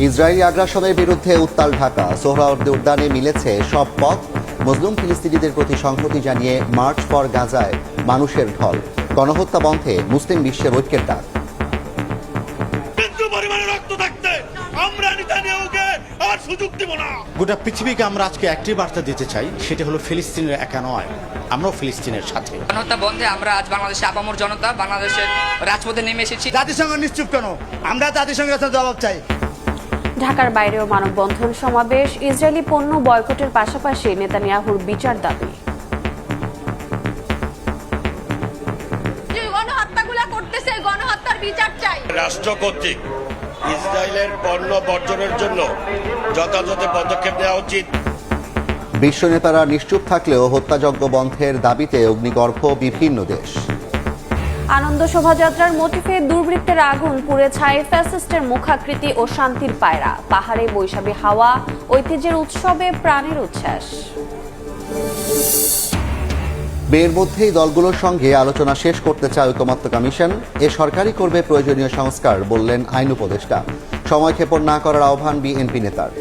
Israeli আগ্রাসনের বিরুদ্ধে উত্তাল ঢাকা। সোহরাওয়ার্দী উদ্যানে মিলেছে সব পথ। মজলুম ফিলিস্তিনিদের প্রতি সংহতি জানিয়ে মার্চ ফর গাজায় মানুষের ঢল। গণহত্যা বন্ধে মুসলিম বিশ্বের ঐক্যের ডাক। গোটা পৃথিবীকে আমরা আজকে একটি বার্তা দিতে চাই, সেটা হলো ফিলিস্তিনের একা নয়, আমরাও ফিলিস্তিনের সাথে। গণহত্যা বন্ধে আমরা আজ বাংলাদেশে আপামর জনতা বাংলাদেশের রাজপথে নেমে এসেছি। জাতিসংঘ নিশ্চুপ কেন? আমরা জাতিসংঘের কাছে জবাব চাই। ঢাকার বাইরেও মানববন্ধন সমাবেশ। ইসরায়েলি পণ্য বয়কটের পাশাপাশি নেতানিয়াহুর বিচার দাবি। গণহত্যাগুলো করতেছে, গণহত্যার বিচার চাই। রাষ্ট্র কর্তৃক ইসরায়েলের পণ্য বর্জনের জন্য যথাযথ পদক্ষেপ নেওয়া উচিত। বিশ্ব নেতারা নিশ্চুপ থাকলেও হত্যাযজ্ঞ বন্ধের দাবিতে অগ্নিগর্ভ বিভিন্ন দেশ। আনন্দ শোভাযাত্রার মোটিফে দুর্বৃত্তের আগুন পুড়ে ছাই ফ্যাসিস্টের মুখাকৃতি ও শান্তির পায়রা। পাহাড়ে বৈশাখী হাওয়া, ঐতিহ্যের উৎসবে প্রাণের উচ্ছ্বাস। এর মধ্যেই দলগুলোর সঙ্গে আলোচনা শেষ করতে চায় ঐকমত্য কমিশন। এ সরকারই করবে প্রয়োজনীয় সংস্কার, বললেন আইন উপদেষ্টা। সময়ক্ষেপণ না করার আহ্বান বিএনপি নেতার।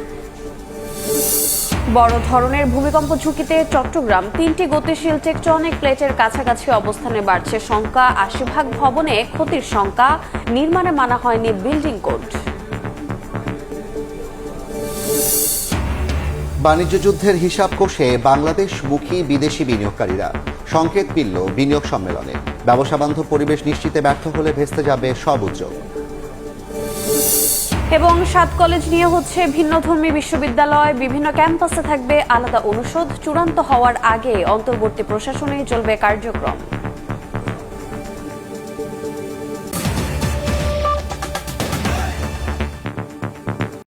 বড় ধরনের ভূমিকম্প ঝুঁকিতে চট্টগ্রাম। 3টি গতিশীল টেকটনিক প্লেটের কাছাকাছি অবস্থানে বাড়ছে শঙ্কা। 80 ভবনে ক্ষতির শঙ্কা। নির্মাণে মানা হয়নি বিল্ডিং কোড। বাণিজ্য যুদ্ধের হিসাব কষে বাংলাদেশমুখী বিদেশি বিনিয়োগকারীরা। সংকেত মিলল বিনিয়োগ সম্মেলনে। ব্যবসা বান্ধব পরিবেশ নিশ্চিতে ব্যর্থ হলে ভেস্তে যাবে সব উদ্যোগ। এবং 7 কলেজ নিয়ে হচ্ছে ভিন্নধর্মী বিশ্ববিদ্যালয়। বিভিন্ন ক্যাম্পাসে থাকবে আলাদা অনুষদ। চূড়ান্ত হওয়ার আগে অন্তর্বর্তী প্রশাসনেই চলবে কার্যক্রম।